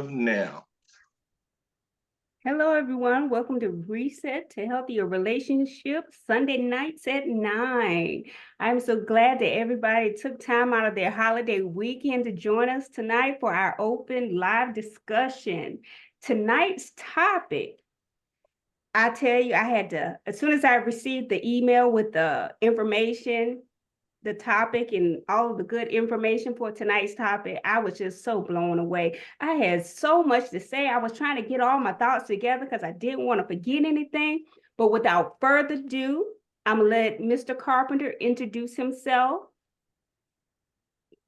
Now. Hello, everyone. Welcome to Reset to Healthier Relationships, Sunday nights at 9. I'm so glad that everybody took time out of their holiday weekend to join us tonight for our open live discussion. Tonight's topic, I tell you, I had to, as soon as I received the email with the information, the topic and all of the good information for tonight's topic, I was just so blown away. I had so much to say. I was trying to get all my thoughts together because I didn't want to forget anything. But without further ado, I'm going to let Mr. Carpenter introduce himself.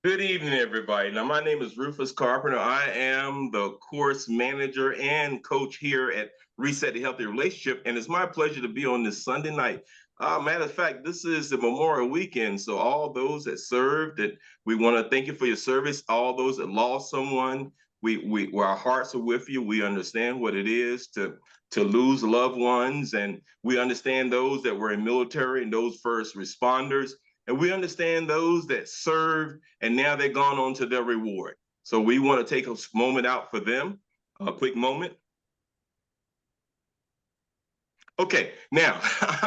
Good evening, everybody. Now, my name is Rufus Carpenter. I am the course manager and coach here at Reset the Healthy Relationship, and it's my pleasure to be on this Sunday night. Matter of fact, this is the Memorial Weekend, so all those that served, that we want to thank you for your service. All those that lost someone, our hearts are with you. We understand what it is to lose loved ones, and we understand those that were in military and those first responders. And we understand those that served and now they've gone on to their reward. So we want to take a moment out for them, a quick moment. Okay, now,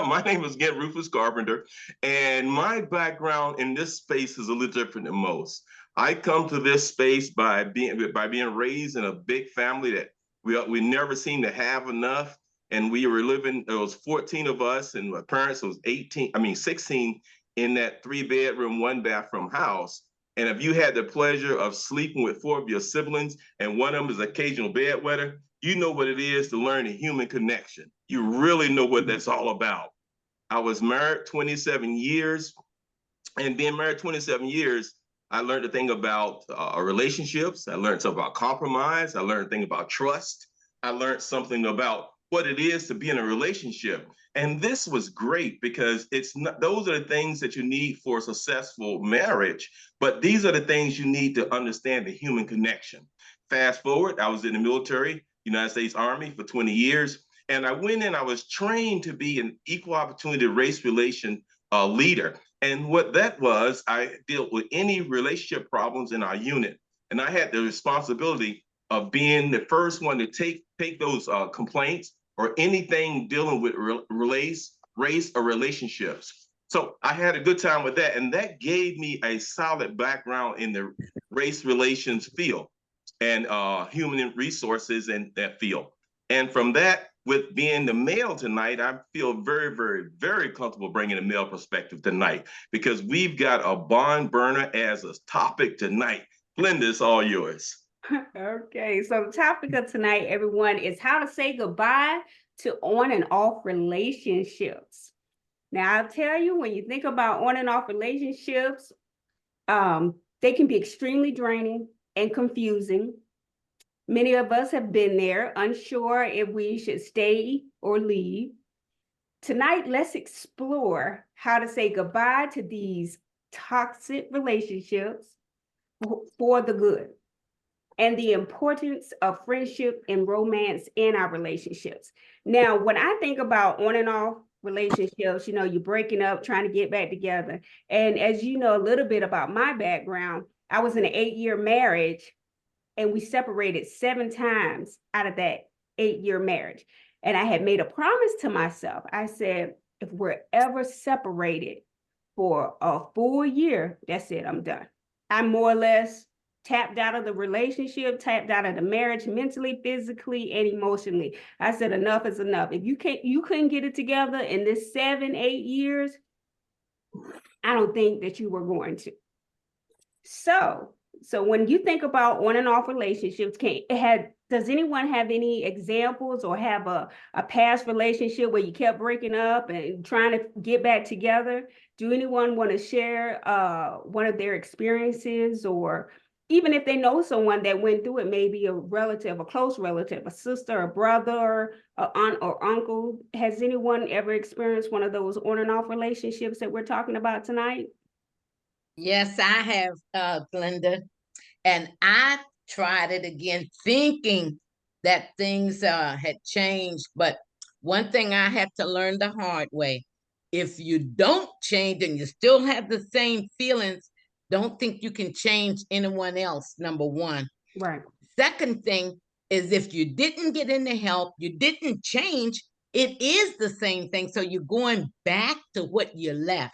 my name is again Rufus Carpenter, and my background in this space is a little different than most. I come to this space by being raised in a big family that we never seemed to have enough. And we were living, there was 14 of us, and my parents was 16 in that 3-bedroom, 1-bathroom house. And if you had the pleasure of sleeping with 4 of your siblings and one of them is an occasional bedwetter, you know what it is to learn a human connection. You really know what that's all about. I was married 27 years, and being married 27 years, I learned a thing about relationships. I learned something about compromise. I learned a thing about trust. I learned something about what it is to be in a relationship. And this was great because it's not, those are the things that you need for a successful marriage, but these are the things you need to understand the human connection. Fast forward, I was in the military, United States Army for 20 years. And I went in, I was trained to be an equal opportunity race relation leader. And what that was, I dealt with any relationship problems in our unit. And I had the responsibility of being the first one to take those complaints or anything dealing with race or relationships. So I had a good time with that. And that gave me a solid background in the race relations field and human resources in that field. And from that, with being the male tonight, I feel very, very, very comfortable bringing a male perspective tonight because we've got a barn burner as a topic tonight. Glenda, it's all yours. Okay, so the topic of tonight, everyone, is how to say goodbye to on and off relationships. Now, I'll tell you, when you think about on and off relationships, they can be extremely draining and confusing. Many of us have been there, unsure if we should stay or leave. Tonight, let's explore how to say goodbye to these toxic relationships for the good, and the importance of friendship and romance in our relationships. Now, when I think about on and off relationships, you're breaking up, trying to get back together. And as you know a little bit about my background, I was in an 8-year marriage and we separated 7 times out of that 8-year marriage. And I had made a promise to myself. I said, if we're ever separated for a full year, that's it, I'm done. I'm more or less tapped out of the relationship, tapped out of the marriage, mentally, physically, and emotionally. I said, enough is enough. If you couldn't get it together in this 7, 8 years, I don't think that you were going to. So when you think about on and off relationships, does anyone have any examples or have a past relationship where you kept breaking up and trying to get back together? Do anyone want to share one of their experiences, or even if they know someone that went through it, maybe a relative, a close relative, a sister, a brother, an aunt or uncle? Has anyone ever experienced one of those on and off relationships that we're talking about tonight? Yes, I have, Glenda. And I tried it again, thinking that things had changed. But one thing I had to learn the hard way, if you don't change and you still have the same feelings, don't think you can change anyone else, number one. Right. second thing is if you didn't get any help, you didn't change, it is the same thing. So you're going back to what you left.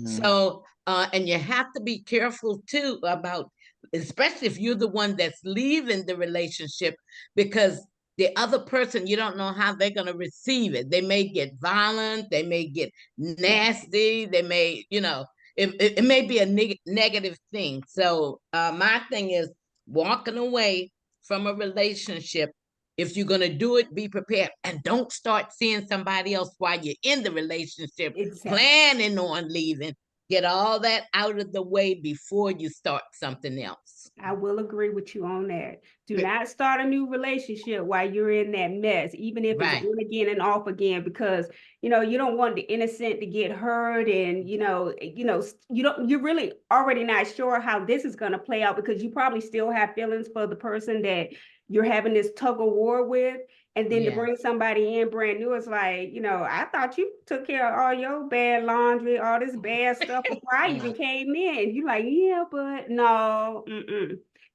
So, and you have to be careful too about, especially if you're the one that's leaving the relationship, because the other person, you don't know how they're going to receive it. They may get violent, they may get nasty, they may, you know, it may be a negative thing. So my thing is walking away from a relationship. If you're going to do it, be prepared, and don't start seeing somebody else while you're in the relationship, Exactly. planning on leaving. Get all that out of the way before you start something else. I will agree with you on that. Do not start a new relationship while you're in that mess, even if it's Right. on again and off again, because you know you don't want the innocent to get hurt, and you're really already not sure how this is going to play out, because you probably still have feelings for the person that you're having this tug of war with. And then to bring somebody in brand new, it's like, I thought you took care of all your bad laundry, all this bad stuff before I even came in. You like, yeah, but no,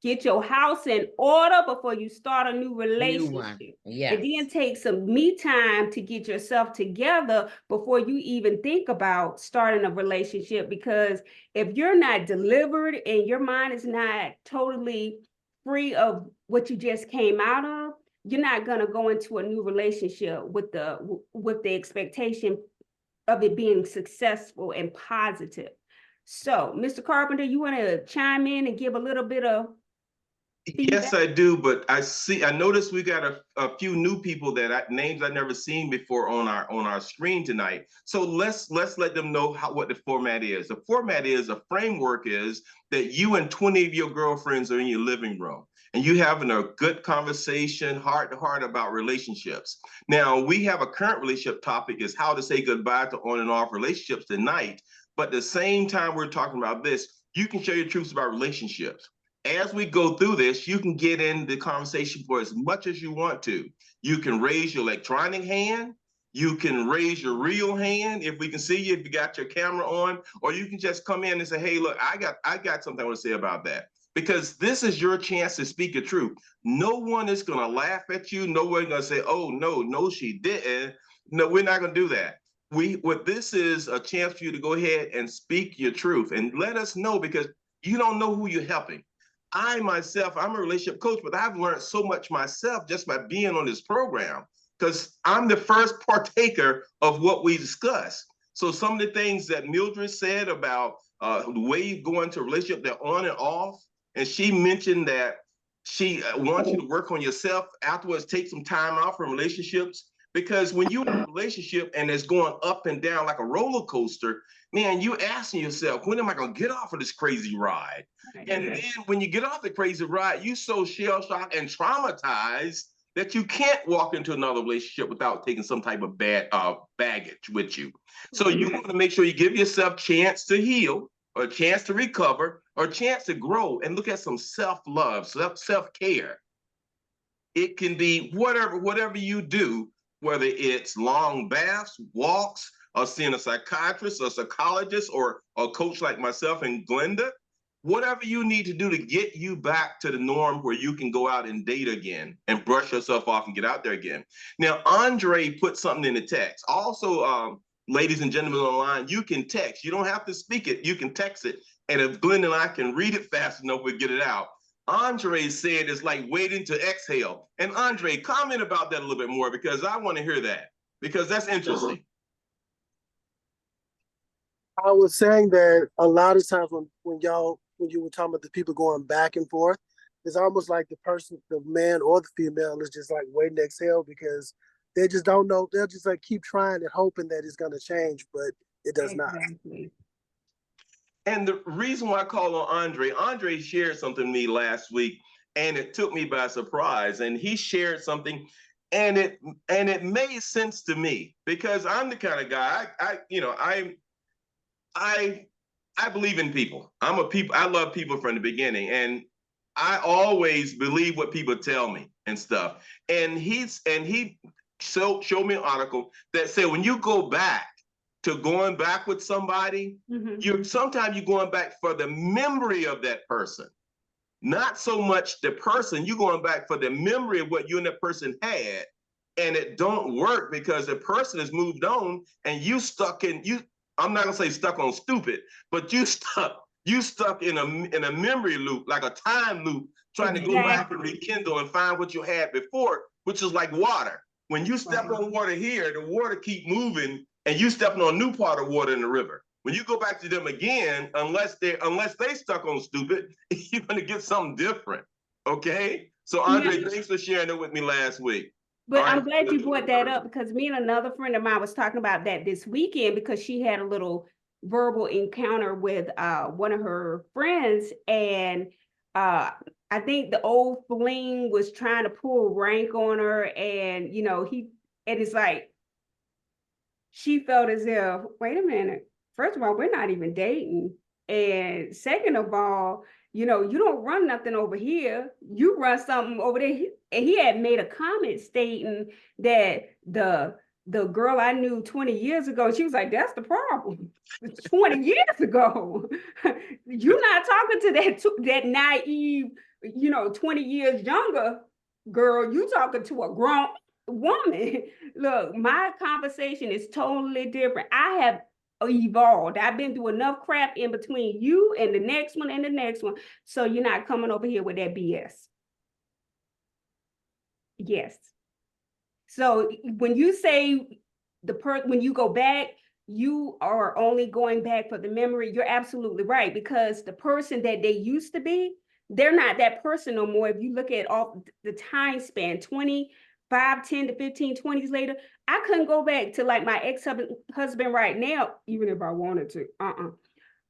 Get your house in order before you start a new relationship. Yes. And then take some me time to get yourself together before you even think about starting a relationship. Because if you're not delivered and your mind is not totally free of what you just came out of, you're not going to go into a new relationship with the expectation of it being successful and positive. So, Mr. Carpenter, you want to chime in and give a little bit of feedback? Yes, I do, but I noticed we got a few new people names I've never seen before on our screen tonight. So let's let them know what the format is. The format is, a framework is that you and 20 of your girlfriends are in your living room and you having a good conversation, heart to heart, about relationships. Now, we have a current relationship topic is how to say goodbye to on and off relationships tonight. But at the same time we're talking about this, you can share your truths about relationships. As we go through this, you can get in the conversation for as much as you want to. You can raise your electronic hand. You can raise your real hand if we can see you, if you got your camera on, or you can just come in and say, hey, look, I got something I want to say about that. Because this is your chance to speak your truth. No one is going to laugh at you. No one's going to say, oh, no, she didn't. No, we're not going to do that. What this is a chance for you to go ahead and speak your truth and let us know, because you don't know who you're helping. I myself, I'm a relationship coach, but I've learned so much myself just by being on this program, because I'm the first partaker of what we discuss. So some of the things that Mildred said about the way you go into a relationship, they're on and off, and she mentioned that she wants you to work on yourself afterwards, take some time out from relationships. Because when you're in a relationship and it's going up and down like a roller coaster, man, you asking yourself, when am I going to get off of this crazy ride? And then when you get off the crazy ride, you so shell-shocked and traumatized that you can't walk into another relationship without taking some type of bad baggage with you. So you want to make sure you give yourself a chance to heal, or a chance to recover, or a chance to grow, and look at some self-love, self-care. It can be whatever you do, whether it's long baths, walks, or seeing a psychiatrist or psychologist or a coach like myself and Glenda. Whatever you need to do to get you back to the norm where you can go out and date again and brush yourself off and get out there again. Now, Andre put something in the text. Also, ladies and gentlemen online, you can text. You don't have to speak it. You can text it. And if Glenn and I can read it fast enough, we'll get it out. Andre said it's like waiting to exhale. And Andre, comment about that a little bit more, because I want to hear that, because that's interesting. I was saying that a lot of times when you were talking about the people going back and forth, it's almost like the man or the female is just like waiting to exhale, because they just don't know. They'll just like keep trying and hoping that it's going to change, but it does not. And the reason why I call on Andre shared something to me last week, and it took me by surprise. And he shared something, and it made sense to me, because I'm the kind of guy, I believe in people. I love people from the beginning, and I always believe what people tell me and stuff. And he showed me an article that said when you go back to going back with somebody, sometimes you're going back for the memory of that person. not so much the person. You're going back for the memory of what you and that person had, and it don't work because the person has moved on, and you stuck in you. I'm not gonna say stuck on stupid, but you stuck in a memory loop, like a time loop, trying to go back and rekindle and find what you had before, which is like water. When you step on water here, the water keep moving, and you stepping on a new part of water in the river. When you go back to them again, unless they stuck on stupid, you're gonna get something different. Okay? So Andre, thanks for sharing it with me last week. But I'm glad you brought that up, because me and another friend of mine was talking about that this weekend, because she had a little verbal encounter with one of her friends, and I think the old fling was trying to pull rank on her, and and it's like she felt as if, wait a minute, first of all, we're not even dating, and second of all, you don't run nothing over here. You run something over there. And he had made a comment stating that the girl I knew 20 years ago, she was like, that's the problem. 20 years ago. You're not talking to that naive, 20 years younger girl. You talking to a grown woman. Look, my conversation is totally different. I have evolved. I've been through enough crap in between you and the next one and the next one. So you're not coming over here with that BS. Yes. So when you say when you go back, you are only going back for the memory, you're absolutely right, because the person that they used to be, they're not that person no more. If you look at all the time span, 25, 10 to 15, 20s later, I couldn't go back to like my ex-husband right now, even if I wanted to,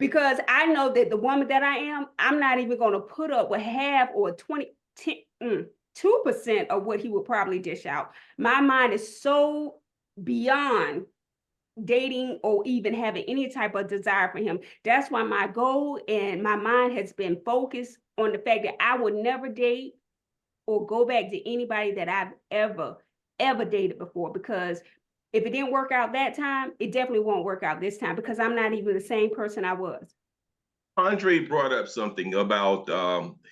because I know that the woman that I am, I'm not even going to put up with half or 2% of what he would probably dish out. My mind is so beyond dating or even having any type of desire for him. That's why my goal and my mind has been focused on the fact that I would never date or go back to anybody that I've ever dated before, because if it didn't work out that time, it definitely won't work out this time, because I'm not even the same person I was. Andre brought up something about,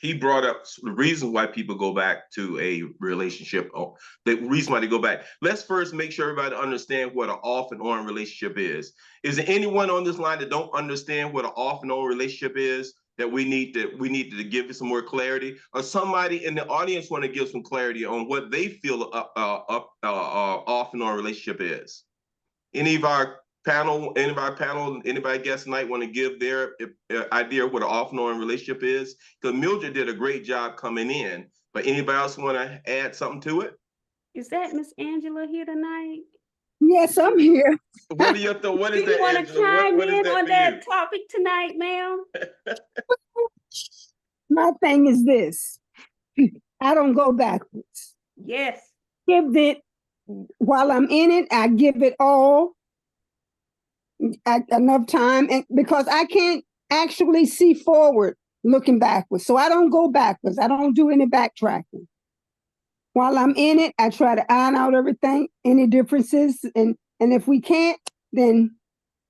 he brought up the reason why people go back to a relationship, or the reason why they go back. Let's first make sure everybody understand what an off and on relationship is. Is there anyone on this line that don't understand what an off and on relationship is, that we need to give you some more clarity? Or somebody in the audience want to give some clarity on what they feel off and on relationship is? Any of our panel, anybody guest tonight want to give their idea of what an off and on relationship is? Because Mildred did a great job coming in, but anybody else want to add something to it? Is that Miss Angela here tonight? Yes, I'm here. What are your thoughts? What is Do you that, want to Angela? chime What is in that on for that you? topic tonight, ma'am? My thing is this. I don't go backwards. Yes. Give it, while I'm in it, I give it all enough time, and because I can't actually see forward looking backwards. So I don't go backwards. I don't do any backtracking. While I'm in it, I try to iron out everything, any differences. And if we can't, then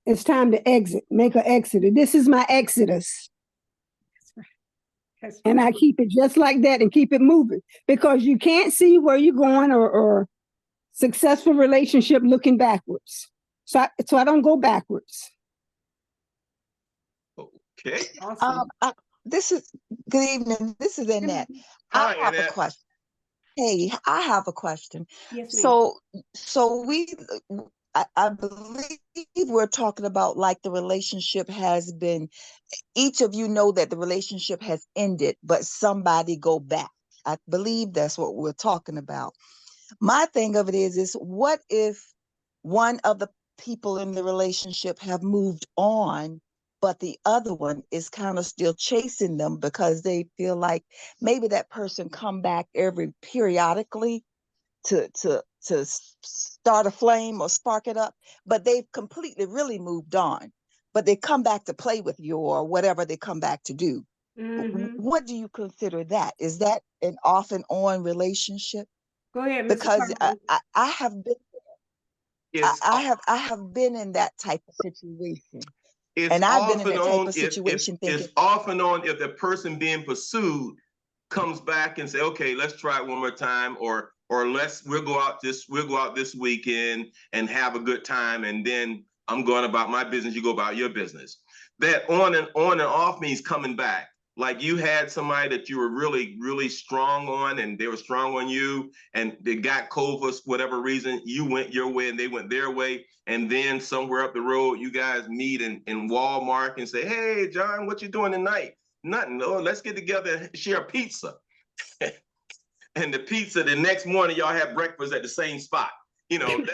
it's time to exit, make an exit. This is my exodus. And I keep it just like that and keep it moving, because you can't see where you're going or successful relationship looking backwards. So I don't go backwards. Okay. Awesome. This is good evening. This is Annette. Hi, I have Annette. a question. Hey, I have a question. Yes, ma'am. So I believe we're talking about like the relationship has been, each of you know that the relationship has ended, but somebody go back. I believe that's what we're talking about. My thing of it is what if one of the people in the relationship have moved on, but the other one is kind of still chasing them because they feel like maybe that person come back every periodically to start a flame or spark it up, but they've completely really moved on, but they come back to play with you or whatever they come back to do. Mm-hmm. What do you consider that? Is that an off and on relationship? Go ahead, Mr. Because Carter. I have been, I have been in that type of situation. It's And I've been off in and that type on of if situation thinking, it's off and on if the person being pursued comes back and say, okay, let's try it one more time, or we'll go out this weekend and have a good time, and then I'm going about my business, you go about your business. That on and off means coming back. Like you had somebody that you were really, really strong on, and they were strong on you, and they got cold for whatever reason. You went your way and they went their way. And then somewhere up the road, you guys meet in Walmart and say, hey, John, what you doing tonight? Nothing. Oh, let's get together and share a pizza. And the pizza, the next morning, y'all have breakfast at the same spot. You know,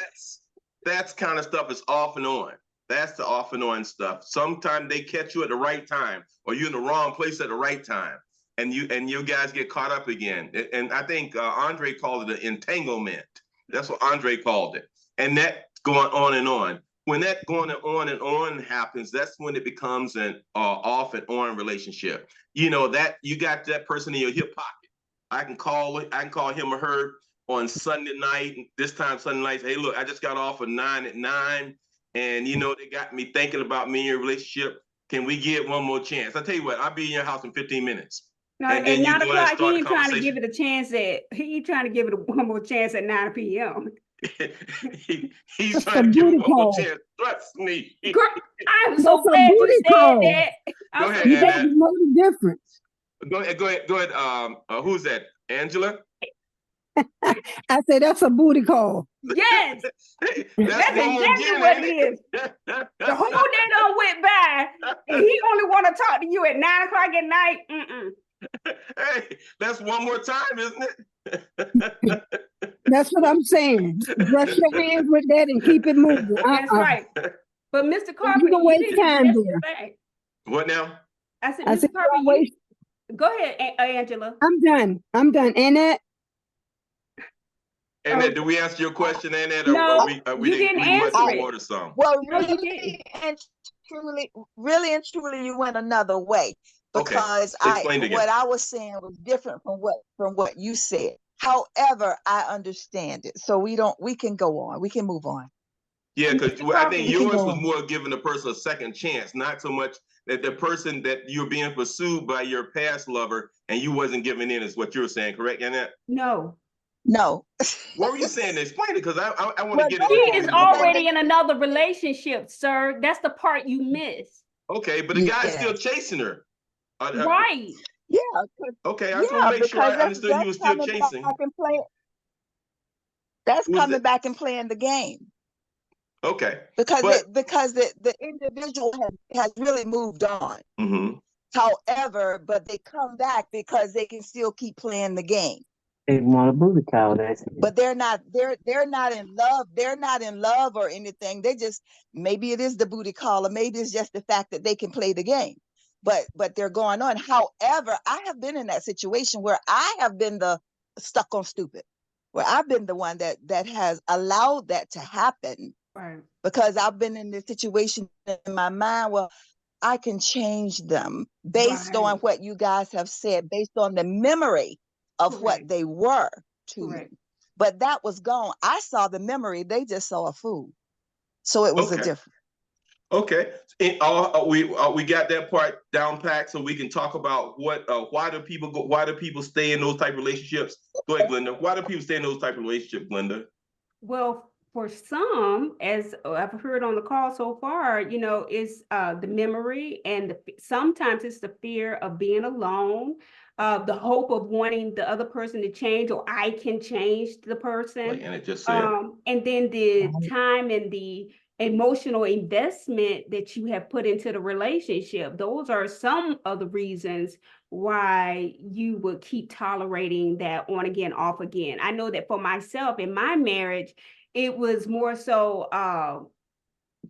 that's kind of stuff is off and on. That's the off and on stuff. Sometimes they catch you at the right time, or you're in the wrong place at the right time, and you guys get caught up again. And I think Andre called it an entanglement. That's what Andre called it. And that going on and on. When that going on and on happens, that's when it becomes an off and on relationship. You know that you got that person in your hip pocket. I can call him or her on Sunday night. This time Sunday night, hey, look, I just got off of 9 at 9. And, you know, they got me thinking about me and your relationship. Can we get one more chance? I tell you what, I'll be in your house in 15 minutes. No, and then at you 9 go and o'clock, start he the ain't trying to give conversation. it a chance one more chance at 9 p.m. He's That's a trying to give booty him one more call. chance. Trust me. Girl, I'm so That's a glad you booty said call. that. Go I'm ahead, so You glad. got to know the difference. Go ahead. Who's that? Angela? I said that's a booty call. Yes, Hey, that's one more exactly again, what ain't it it? is. The whole day done went by, and he only want to talk to you at 9 o'clock at night. Hey, that's one more time, isn't it? That's what I'm saying. Brush your hands with that and keep it moving. That's right. But Mr. You Carpenter, don't you waste didn't time miss there. the thing. What now? I said, I Mr. said, Carpenter, don't waste. go ahead, Angela. I'm done. Annette? Annette, do we answer your question, Annette, or No, we you didn't we must answer go it. order some? well, No, you didn't. really and truly, you went another way, because Explain again. what I was saying was different from what you said. However, I understand it, so we can go on. We can move on. Yeah, because I think You can yours go was on. more giving the person a second chance, not so much that the person that you're being pursued by your past lover and you wasn't giving in is what you're saying, correct, Annette? No. No. What were you saying? Explain it, because I want Well, to get it She before we is move on. already in another relationship, sir. That's the part you miss. Okay, but the guy's still Yes. chasing her. Right. Yeah. Okay, I just want to make sure I Because understood he was still chasing. That's Who's coming that? back and playing the game. Okay, Because but the individual has really moved on. However, but they come back because they can still keep playing the game. They want a booty call. That's it. But they're not in love. They're not in love or anything. They just, maybe it is the booty call, or maybe it's just the fact that they can play the game. But they're going on. However, I have been in that situation where I have been the stuck on stupid, where I've been the one that has allowed that to happen. Right. Because I've been in this situation in my mind, well, I can change them based on what you guys have said, based on the memory of what they were to me. But that was gone. I saw the memory. They just saw a fool. So it was a difference. Okay, we got that part down packed, so we can talk about why do people stay in those type of relationships? Go ahead, Glenda. Why do people stay in those type of relationships, Glenda? Well, for some, as I've heard on the call so far, is the memory, and sometimes it's the fear of being alone, the hope of wanting the other person to change, or I can change the person. Like Annette just said. And then the time and the emotional investment that you have put into the relationship. Those are some of the reasons why you would keep tolerating that on again, off again. I know that for myself in my marriage, it was more so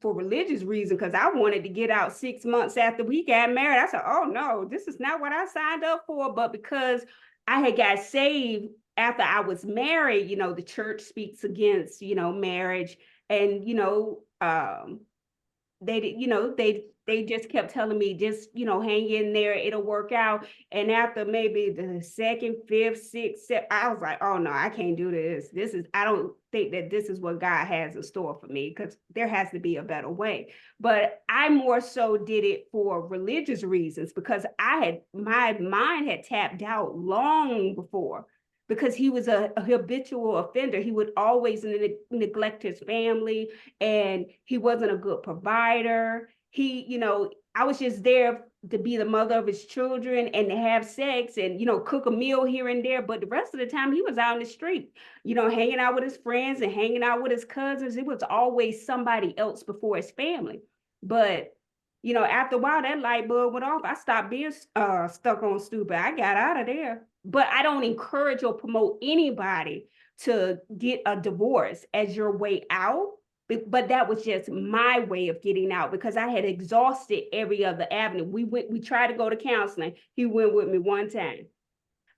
for religious reason, because I wanted to get out 6 months after we got married. I said, oh no, this is not what I signed up for. But because I had got saved after I was married, the church speaks against, marriage, and, they just kept telling me, just, hang in there, it'll work out. And after maybe the second, fifth, sixth, I was like, oh no, I can't do this. I don't think that this is what God has in store for me, because there has to be a better way. But I more so did it for religious reasons, because my mind had tapped out long before, because he was a habitual offender. He would always neglect his family, and he wasn't a good provider. I was just there to be the mother of his children and to have sex and, cook a meal here and there. But the rest of the time he was out in the street, hanging out with his friends and hanging out with his cousins. It was always somebody else before his family. But, after a while, that light bulb went off. I stopped being stuck on stupid. I got out of there. But I don't encourage or promote anybody to get a divorce as your way out. But that was just my way of getting out, because I had exhausted every other avenue. We tried to go to counseling. He went with me one time.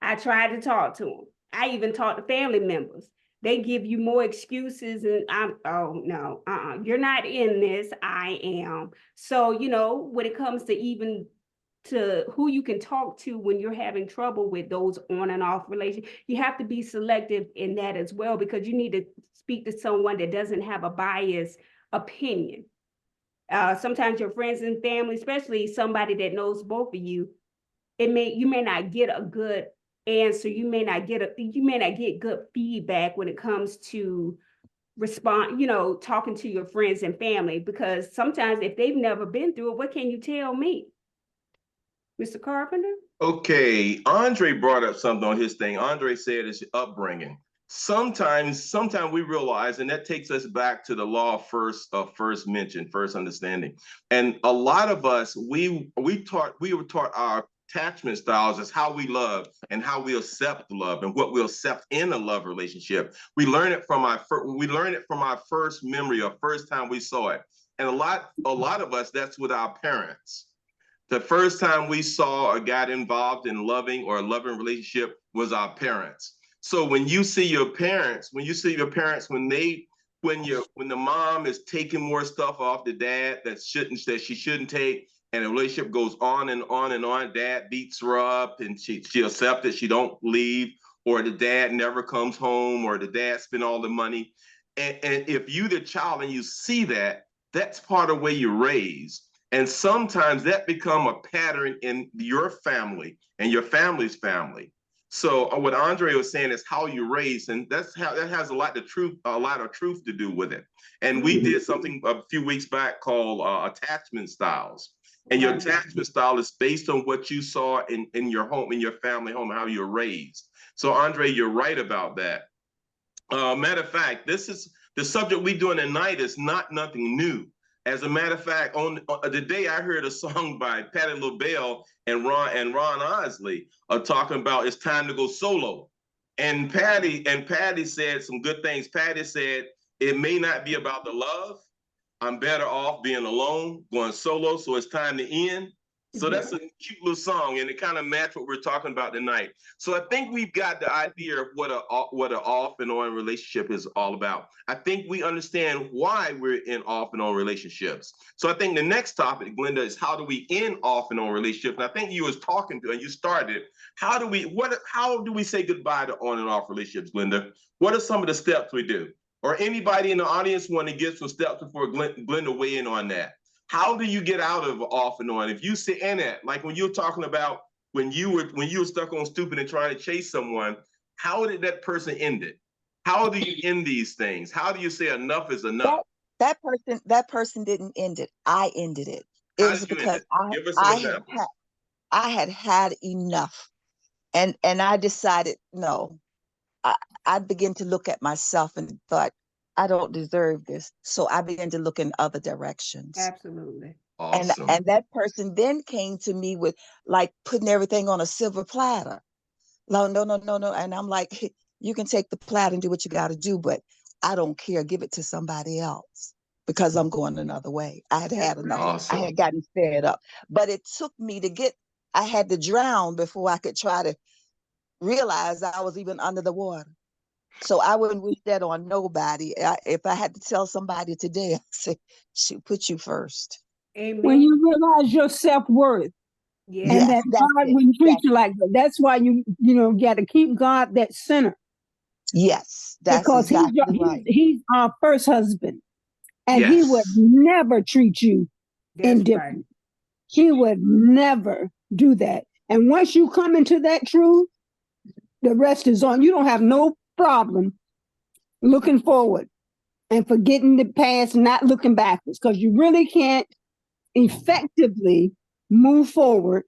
I tried to talk to him. I even talked to family members. They give you more excuses, and oh no, you're not in this. I am. So, when it comes to even to who you can talk to when you're having trouble with those on and off relations, you have to be selective in that as well, because you need to speak to someone that doesn't have a biased opinion. Sometimes your friends and family, especially somebody that knows both of you, you may not get a good answer. You may not get good feedback when it comes to talking to your friends and family, because sometimes if they've never been through it, what can you tell me? Mr. Carpenter? Okay, Andre brought up something on his thing. Andre said it's upbringing. Sometimes we realize, and that takes us back to the law of first mention, first understanding. And a lot of us, we were taught our attachment styles as how we love and how we accept love and what we accept in a love relationship. We learn it from our first memory, or first time we saw it. And a lot of us, that's with our parents. The first time we saw or got involved in loving or a loving relationship was our parents. So when you see your parents, when the mom is taking more stuff off the dad that she shouldn't take, and the relationship goes on and on and on, dad beats her up and she accepts it, she don't leave, or the dad never comes home, or the dad spend all the money. And if you the child and you see that, that's part of the way you're raised. And sometimes that become a pattern in your family and your family's family. So what Andre was saying is how you raise, and that has a lot of truth to do with it. And we did something a few weeks back called attachment styles. And your attachment style is based on what you saw in your home, in your family home, how you're raised. So Andre, you're right about that. Matter of fact, this is the subject we're doing tonight is nothing new. As a matter of fact, on the day I heard a song by Patti LaBelle and Ron Osley talking about it's time to go solo. And Patti said some good things. Patti said, it may not be about the love. I'm better off being alone, going solo, so it's time to end. So that's a cute little song, and it kind of matched what we're talking about tonight. So I think we've got the idea of what an off and on relationship is all about. I think we understand why we're in off and on relationships. So I think the next topic, Glenda, is how do we end off and on relationships? And I think you was talking to, and you started, how do we say goodbye to on and off relationships, Glenda? What are some of the steps we do? Or anybody in the audience want to give some steps before Glenda weigh in on that? How do you get out of off and on? If you sit in it, like when you're talking about when you were stuck on stupid and trying to chase someone, how did that person end it? How do you end these things? How do you say enough is enough? That person didn't end it. I ended it. It was because I had enough, and I decided no. I began to look at myself and thought, I don't deserve this. So I began to look in other directions. Absolutely. Awesome. And that person then came to me with like putting everything on a silver platter. No. And I'm like, you can take the platter and do what you got to do, but I don't care. Give it to somebody else, because I'm going another way. I had enough. Awesome. I had gotten fed up. But it took me I had to drown before I could try to realize I was even under the water. So I wouldn't wish that on nobody. If I had to tell somebody today, I'd say, shoot, put you first. Amen. When you realize your self-worth Yeah. and Yes, that that's God it. wouldn't treat That's you like that. That's why you got to keep God that center, Yes, that's because exactly right. he's our first husband, and he would Yes. never treat you That's right. indifferent. He would never do that. And once you come into that truth, the rest is on. You don't have no problem looking forward and forgetting the past, not looking backwards, because you really can't effectively move forward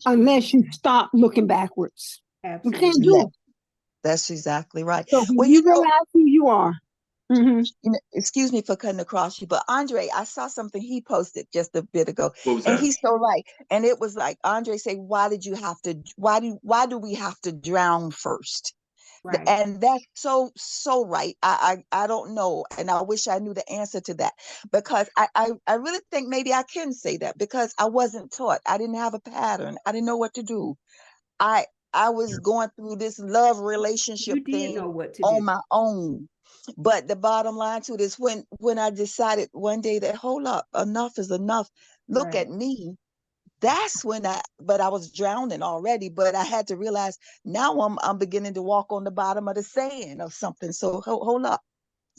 unless you stop looking backwards. You Absolutely. can't do Yes, it. that's exactly right. So when Well, you realize who you are, excuse me for cutting across you, but Andre, I saw something he posted just a bit ago, What was and that? he's so right. And it was like Andre say, why do we have to drown first? Right. And that's so right. I don't know, and I wish I knew the answer to that, because I really think maybe I can say that, because I wasn't taught. I didn't have a pattern. I didn't know what to do. I I was going through this love relationship You did thing know what to on do. my own. But the bottom line to this, when I decided one day that, hold up, enough is enough. Look Right. at me. That's when but I was drowning already, but I had to realize now I'm beginning to walk on the bottom of the sand or something. So hold up.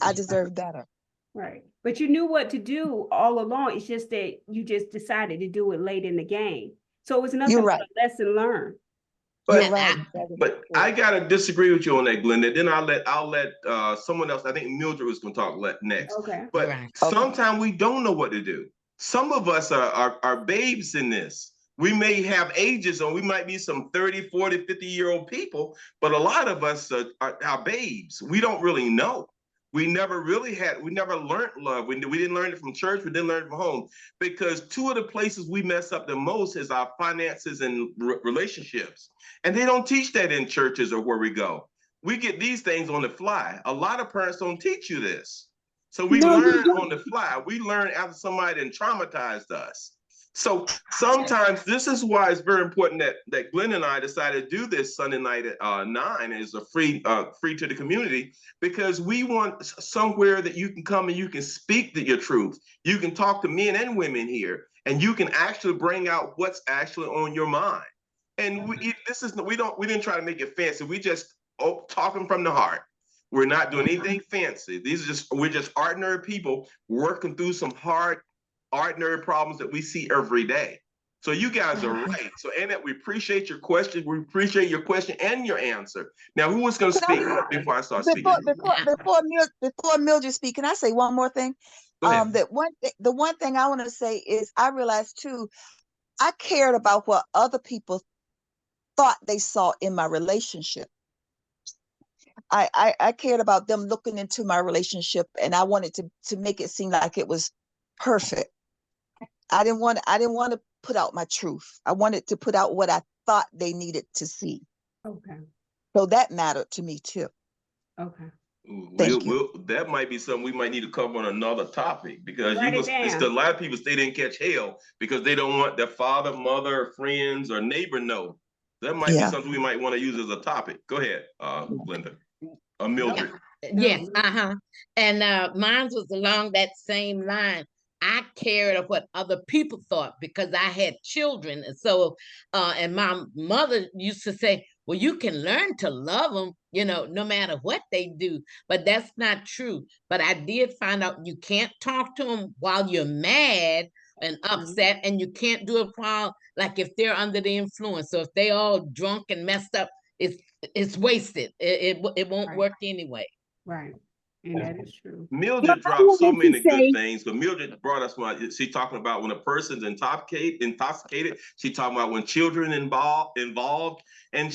I deserve better. Right. But you knew what to do all along. It's just that you just decided to do it late in the game. So it was nothing You're but right. a lesson learned. You're But right. That is but true. I gotta disagree with you on that, Glenda. Then I'll let someone else. I think Mildred was gonna talk next. Okay. But Right. Okay. sometimes we don't know what to do. Some of us are babes in this. We may have ages, and we might be some 30, 40, 50-year-old people, but a lot of us are babes. We don't really know. We never learned love. We didn't learn it from church. We didn't learn it from home, because two of the places we mess up the most is our finances and relationships. And they don't teach that in churches or where we go. We get these things on the fly. A lot of parents don't teach you this. So we no, you learn don't. on the fly. We learn after somebody then traumatized us. So sometimes this is why it's very important that Glenn and I decided to do this Sunday night at 9 as a free to the community, because we want somewhere that you can come and you can speak your truth. You can talk to men and women here, and you can actually bring out what's actually on your mind. And we didn't try to make it fancy. We just talking from the heart. We're not doing anything fancy. We're just ordinary people working through some hard, ordinary problems that we see every day. So you guys are right. So Annette, we appreciate your question. We appreciate your question and your answer. Now, who is going to speak before I start speaking? Before Mildred speak, can I say one more thing? Go ahead. The one thing I want to say is, I realized too, I cared about what other people thought they saw in my relationship. I cared about them looking into my relationship, and I wanted to make it seem like it was perfect. I didn't want to put out my truth. I wanted to put out what I thought they needed to see. Okay. So that mattered to me too. Okay. That might be something we might need to cover on another topic, because Write it down. a lot of people say they didn't catch hell because they don't want their father, mother, friends, or neighbor know. That might be something we might want to use as a topic. Go ahead, Glenda. Mildred. Yes, and mine was along that same line. I cared of what other people thought because I had children, and so and my mother used to say, well, you can learn to love them, no matter what they do. But that's not true. But I did find out you can't talk to them while you're mad and upset, and you can't do it while, like, if they're under the influence. So if they all drunk and messed up, it's wasted. It won't work anyway. Right. And that is true. Mildred dropped so many good things, but Mildred brought us she talking about when a person's intoxicated. She talking about when children involved, and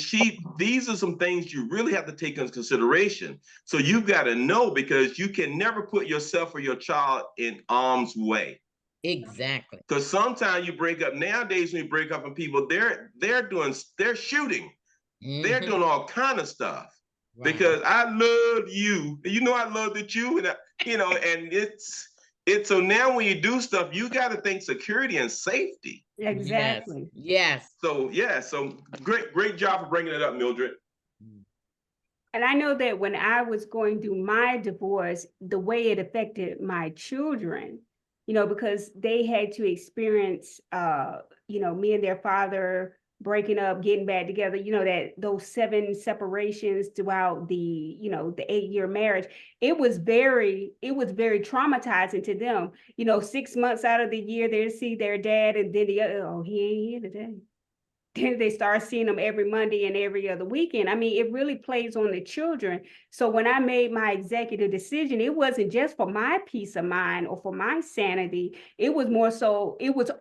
these are some things you really have to take into consideration. So you've got to know, because you can never put yourself or your child in harm's way. Exactly. Because sometimes you break up. Nowadays, when you break up with people, they're shooting. Mm-hmm. They're doing all kind of stuff. Right. Because I love you, I loved you, and and it's so now when you do stuff, you got to think security and safety. Exactly. Yes. So great job for bringing it up, Mildred. And I know that when I was going through my divorce, the way it affected my children, because they had to experience, me and their father breaking up, getting back together, that those 7 separations throughout the 8-year marriage, it was very traumatizing to them. 6 months out of the year, they see their dad, and then the other, oh, he ain't here today. Then they start seeing them every Monday and every other weekend. I mean, it really plays on the children. So when I made my executive decision, it wasn't just for my peace of mind or for my sanity. It was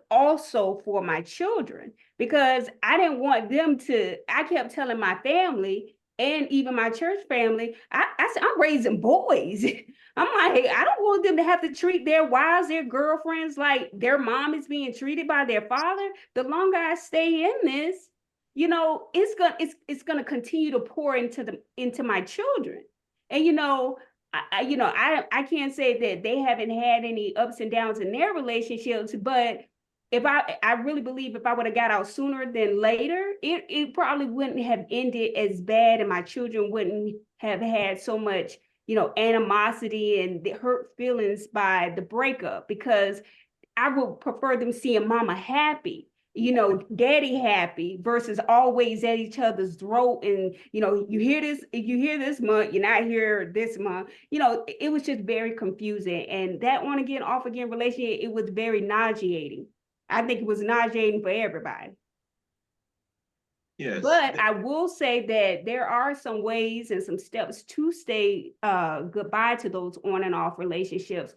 also for my children, because I didn't want them to, I kept telling my family and even my church family, I said, I'm raising boys. I'm like, I don't want them to have to treat their wives, their girlfriends, like their mom is being treated by their father. The longer I stay in this, it's gonna continue to pour into my children. And I can't say that they haven't had any ups and downs in their relationships, but if I really believe if I would have got out sooner than later, it probably wouldn't have ended as bad, and my children wouldn't have had so much animosity and the hurt feelings by the breakup, because I would prefer them seeing mama happy, daddy happy, versus always at each other's throat. And, you hear this month, you're not here this month. It was just very confusing. And that on again, off again relationship, it was very nauseating. I think it was nauseating for everybody. Yes. But I will say that there are some ways and some steps to say goodbye to those on and off relationships.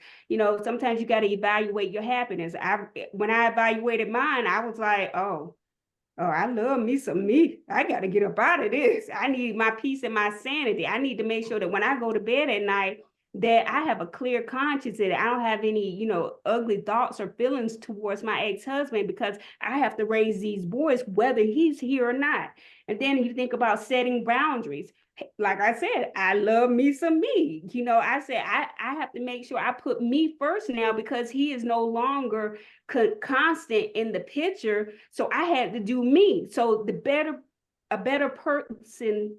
Sometimes you got to evaluate your happiness. When I evaluated mine, I was like, oh, I love me some me. I got to get up out of this. I need my peace and my sanity. I need to make sure that when I go to bed at night, that I have a clear conscience, that I don't have any, ugly thoughts or feelings towards my ex-husband, because I have to raise these boys whether he's here or not. And then you think about setting boundaries. Like I said, I love me some me. I said I have to make sure I put me first now, because he is no longer constant in the picture. So I had to do me. So a better person,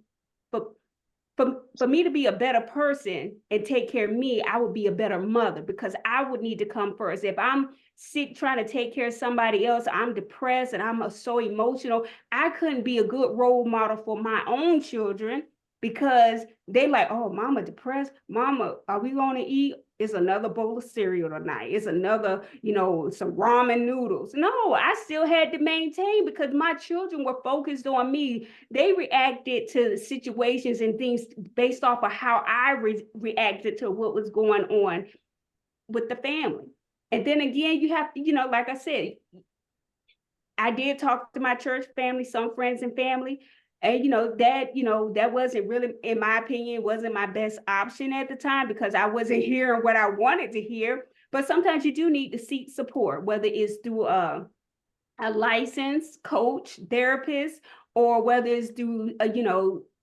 for me to be a better person and take care of me, I would be a better mother, because I would need to come first. If I'm sick trying to take care of somebody else, I'm depressed and I'm so emotional, I couldn't be a good role model for my own children, because they like, oh, mama depressed. Mama, are we going to eat? It's another bowl of cereal tonight. It's another, some ramen noodles. No, I still had to maintain, because my children were focused on me. They reacted to situations and things based off of how I reacted to what was going on with the family. And then again, you have to, like I said, I did talk to my church family, some friends and family. And that wasn't really, in my opinion, wasn't my best option at the time, because I wasn't hearing what I wanted to hear. But sometimes you do need to seek support, whether it's through a licensed coach, therapist, or whether it's through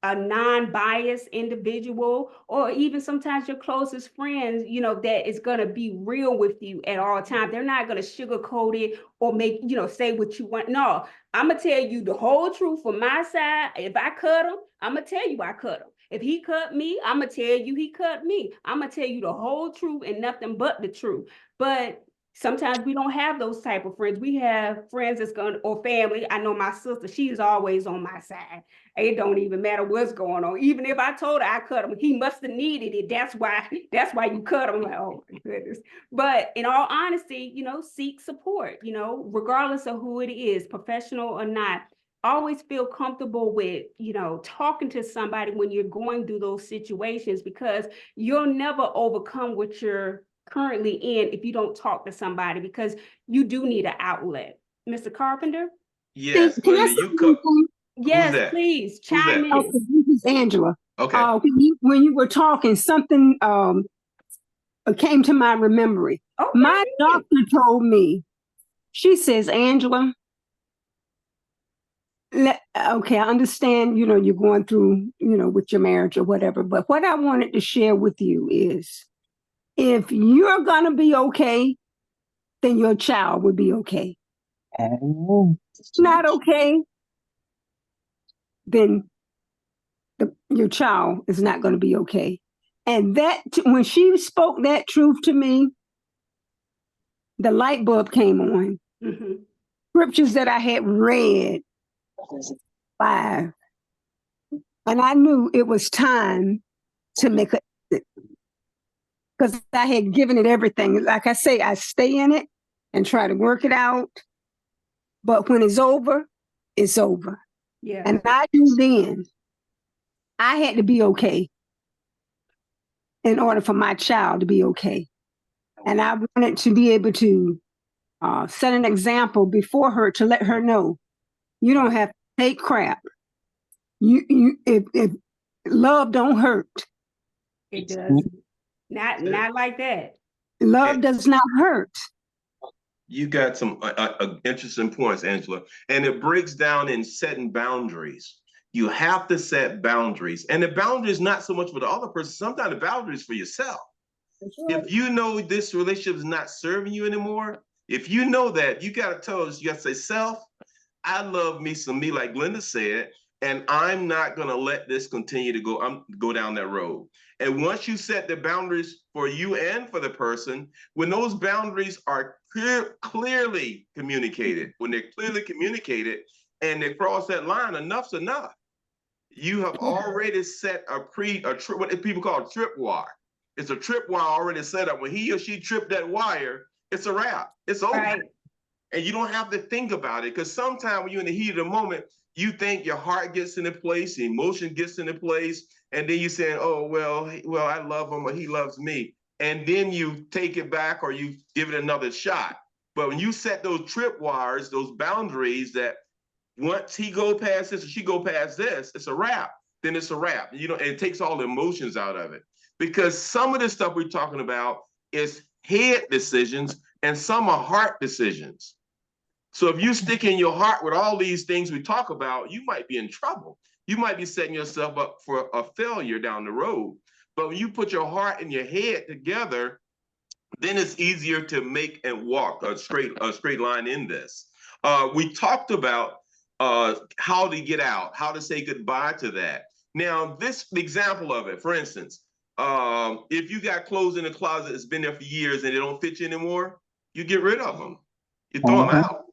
a non-biased individual, or even sometimes your closest friends, that is going to be real with you at all times. They're not going to sugarcoat it or make, say what you want. No, I'm going to tell you the whole truth from my side. If I cut him, I'm going to tell you I cut him. If he cut me, I'm going to tell you he cut me. I'm going to tell you the whole truth and nothing but the truth. But sometimes we don't have those type of friends. We have friends or family. I know my sister, she's always on my side. It don't even matter what's going on. Even if I told her I cut him, he must have needed it. That's why you cut him. Like, oh my goodness. But in all honesty, seek support, regardless of who it is, professional or not. Always feel comfortable with, talking to somebody when you're going through those situations, because you'll never overcome what you're currently in if you don't talk to somebody, because you do need an outlet. Mr. Carpenter? Yes, Can I Glenda, say you come. something? Yes, please chime in. Okay, this is Angela. Okay. When you were talking, something came to my memory. Okay. My doctor told me, she says, Angela, okay, I understand, you're going through, with your marriage or whatever, but what I wanted to share with you is, if you're going to be okay, then your child will be okay. If it's not okay, then your child is not going to be okay. And that, when she spoke that truth to me, the light bulb came on. Mm-hmm. Scriptures that I had read, 5. And I knew it was time to make it, because I had given it everything. Like I say, I stay in it and try to work it out. But when it's over, it's over. Yeah. And I knew then I had to be okay in order for my child to be okay. And I wanted to be able to set an example before her to let her know you don't have to take crap. If love don't hurt. It does. Not like that. Love does not hurt. You got some interesting points, Angela. And it breaks down in setting boundaries. You have to set boundaries. And the boundary is not so much for the other person. Sometimes the boundary is for yourself. If you know this relationship is not serving you anymore, if you know that, you got to tell us, you got to say, self, I love me some me, like Glenda said, and I'm not going to let this continue to go down that road. And once you set the boundaries for you and for the person, when those boundaries are clearly communicated, when they're clearly communicated and they cross that line, enough's enough. You have already set what people call a tripwire. It's a tripwire already set up. When he or she tripped that wire, it's a wrap. It's over. Right. And you don't have to think about it, because sometimes when you're in the heat of the moment, you think your heart gets into place, the emotion gets into place, and then you're saying, oh, well, I love him or he loves me. And then you take it back or you give it another shot. But when you set those tripwires, those boundaries that once he go past this or she go past this, it's a wrap. Then it's a wrap. You know, and it takes all the emotions out of it. Because some of the stuff we're talking about is head decisions and some are heart decisions. So if you stick in your heart with all these things we talk about, you might be in trouble. You might be setting yourself up for a failure down the road. But when you put your heart and your head together, then it's easier to make and walk a straight line in this. We talked about how to get out, how to say goodbye to that. Now, this example of it, for instance, if you got clothes in the closet that's been there for years and they don't fit you anymore, you get rid of them. You throw them out.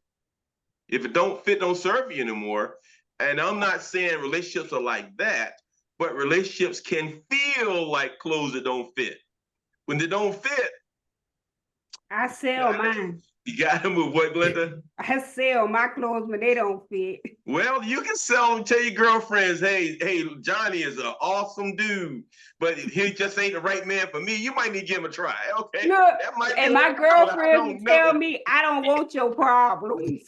If it don't fit, don't serve you anymore. And I'm not saying relationships are like that, but relationships can feel like clothes that don't fit. When they don't fit, I sell mine. you got to move. What, Glenda? I sell my clothes when they don't fit. Well, you can sell them, tell your girlfriends, hey, Johnny is an awesome dude, but he just ain't the right man for me. You might need to give him a try. Okay. Look, and my girlfriend can tell me, I don't want your problems.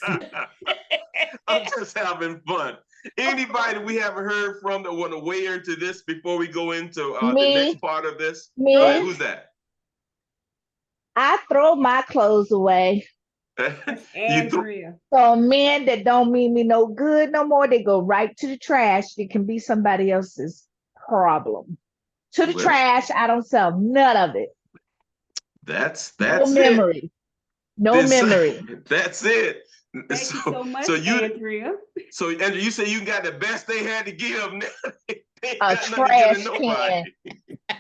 I'm just having fun. Anybody we haven't heard from that want to weigh into this before we go into the next part of this? Me. Go ahead. Who's that? I throw my clothes away. Andrea. So men that don't mean me no good no more, they go right to the trash. It can be somebody else's problem. To the trash. I don't sell none of it. That's no memory. It. No memory. That's it. Thank you so much, Andrea. So Andrea, you say you got the best they had to give. A trash can.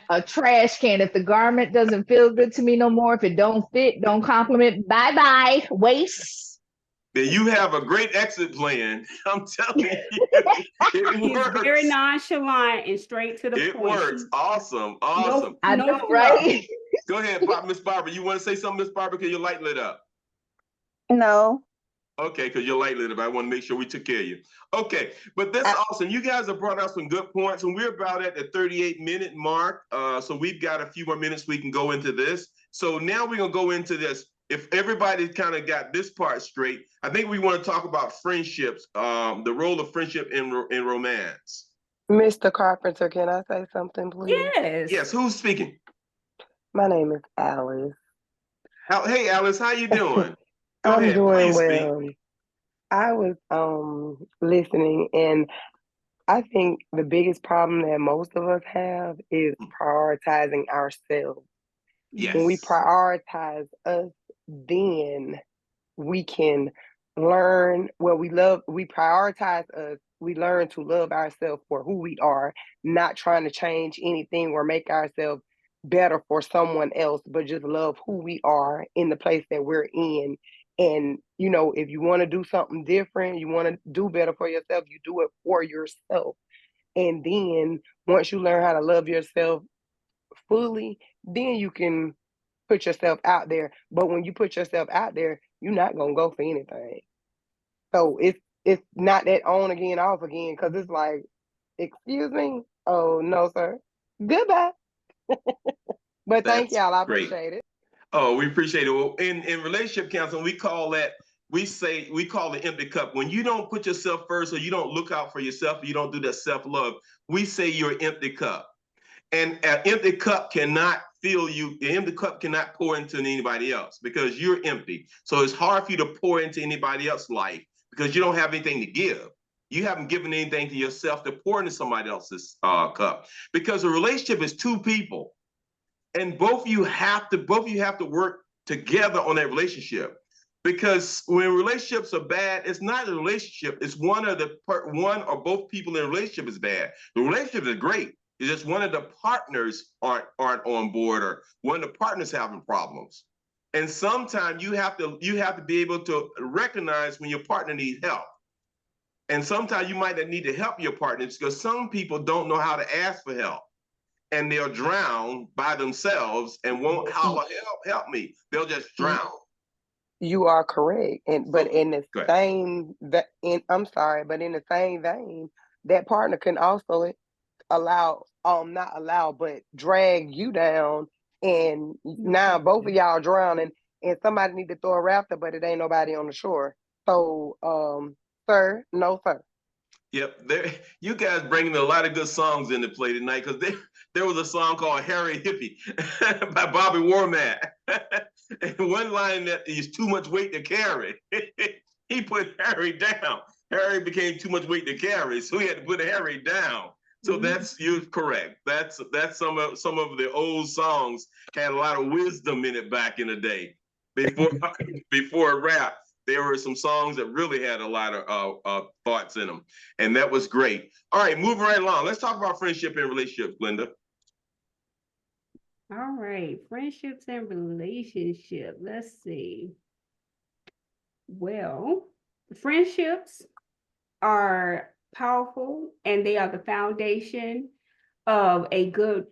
A trash can. If the garment doesn't feel good to me no more, if it don't fit, don't compliment, bye-bye, waste. Then you have a great exit plan. I'm telling you. He's very nonchalant and straight to the point. It works. Awesome. I know, right? Go ahead, Miss Barbara. You want to say something, Miss Barbara, because your light lit up? No. Okay, because your light lit up. I want to make sure we took care of you. Okay, but that's awesome. You guys have brought out some good points, and we're about at the 38-minute mark. So we've got a few more minutes we can go into this. So now we're going to go into this. If everybody kind of got this part straight, I think we want to talk about friendships, the role of friendship in romance. Mr. Carpenter, can I say something, please? Yes. Yes, who's speaking? My name is Alice. Hey, Alice, how you doing? I'm doing well. I was listening, and I think the biggest problem that most of us have is prioritizing ourselves. Yes. When we prioritize us, then we can learn. Well, we prioritize us, we learn to love ourselves for who we are, not trying to change anything or make ourselves better for someone else, but just love who we are in the place that we're in. And, you know, if you want to do something different, you want to do better for yourself, you do it for yourself. And then once you learn how to love yourself fully, then you can put yourself out there. But when you put yourself out there, you're not going to go for anything. So it's not that on again, off again, because it's like, excuse me? Oh, no, sir. Goodbye. But thank y'all. I appreciate it. Oh, we appreciate it. Well, in relationship counseling, we call it empty cup. When you don't put yourself first, or you don't look out for yourself, or you don't do that self-love, we say you're an empty cup. And an empty cup cannot fill you. The empty cup cannot pour into anybody else because you're empty. So it's hard for you to pour into anybody else's life because you don't have anything to give. You haven't given anything to yourself to pour into somebody else's cup. Because a relationship is two people. And both of you have to work together on that relationship, because when relationships are bad, it's not a relationship. It's one or both people in a relationship is bad. The relationship is great. It's just one of the partners aren't on board, or one of the partners having problems. And sometimes you have to be able to recognize when your partner needs help. And sometimes you might not need to help your partners because some people don't know how to ask for help. And they'll drown by themselves and won't holler, help me. They'll just drown. You are correct. But in the same vein, that partner can also drag you down, and now both of y'all drowning, and somebody need to throw a rafter, but it ain't nobody on the shore. So, sir, no sir. Yep, you guys bringing a lot of good songs into play tonight, because there was a song called Harry Hippie by Bobby Womack. And one line that is too much weight to carry. He put Harry down. Harry became too much weight to carry, so he had to put Harry down. So you're correct. That's some of the old songs had a lot of wisdom in it back in the day. Before rap, there were some songs that really had a lot of thoughts in them, and that was great. All right, moving right along. Let's talk about friendship and relationships, Glenda. All right, friendships and relationship. Let's see. Well, friendships are powerful, and they are the foundation of a good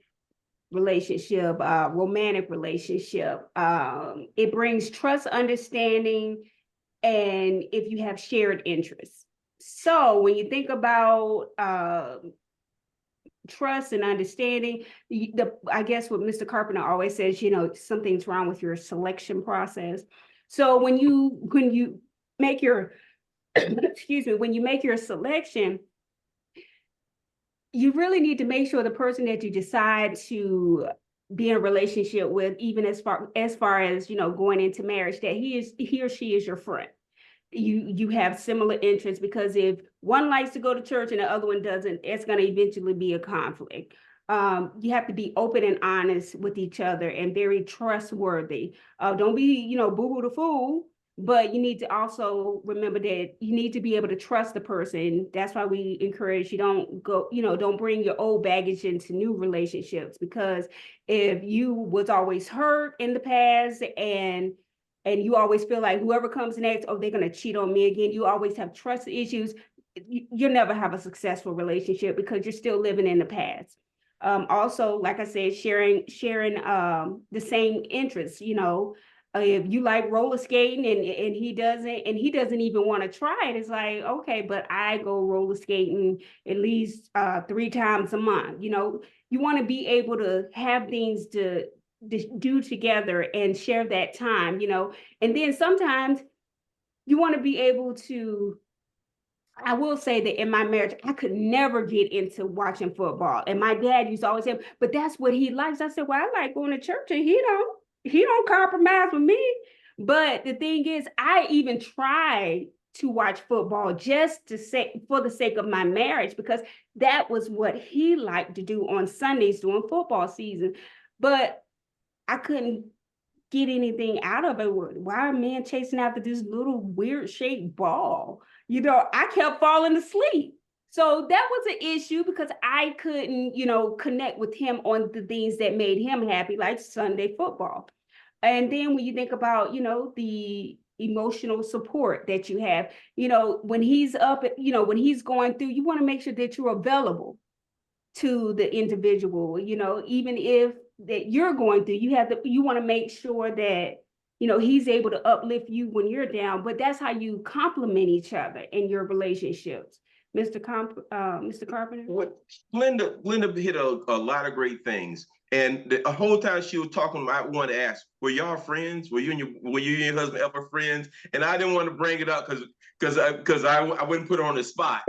relationship, romantic relationship. It brings trust, understanding, and if you have shared interests. So when you think about trust and understanding, I guess what Mr. Carpenter always says, something's wrong with your selection process. So when you make your when you make your selection, you really need to make sure the person that you decide to be in a relationship with, even as far as going into marriage, that he or she is your friend. You have similar interests, because if one likes to go to church and the other one doesn't, it's going to eventually be a conflict. You have to be open and honest with each other and very trustworthy. Don't be, boo-boo the fool, but you need to also remember that you need to be able to trust the person. That's why we encourage you don't bring your old baggage into new relationships, because if you was always hurt in the past and you always feel like whoever comes next, they're going to cheat on me again, you always have trust issues, you'll never have a successful relationship because you're still living in the past. Also, like I said, sharing the same interests. If you like roller skating and he doesn't even want to try it, it's like, okay, but I go roller skating at least 3 times a month. You want to be able to have things to do together and share that time, and then sometimes you want to be able to. I will say that in my marriage, I could never get into watching football, and my dad used to always say, but that's what he likes. I said, well, I like going to church, and he don't compromise with me. But the thing is, I even tried to watch football just for the sake of my marriage, because that was what he liked to do on Sundays during football season. But I couldn't get anything out of it. Why are men chasing after this little weird shaped ball? I kept falling asleep. So that was an issue because I couldn't, connect with him on the things that made him happy, like Sunday football. And then when you think about, the emotional support that you have, when he's up, when he's going through, you want to make sure that you're available to the individual, even if that you're going through, you want to make sure that, he's able to uplift you when you're down, but that's how you complement each other in your relationships. Mr. Carpenter? What Glenda hit a lot of great things. And the whole time she was talking, I wanted to ask, were y'all friends? Were you and your husband ever friends? And I didn't want to bring it up because I wouldn't put her on the spot.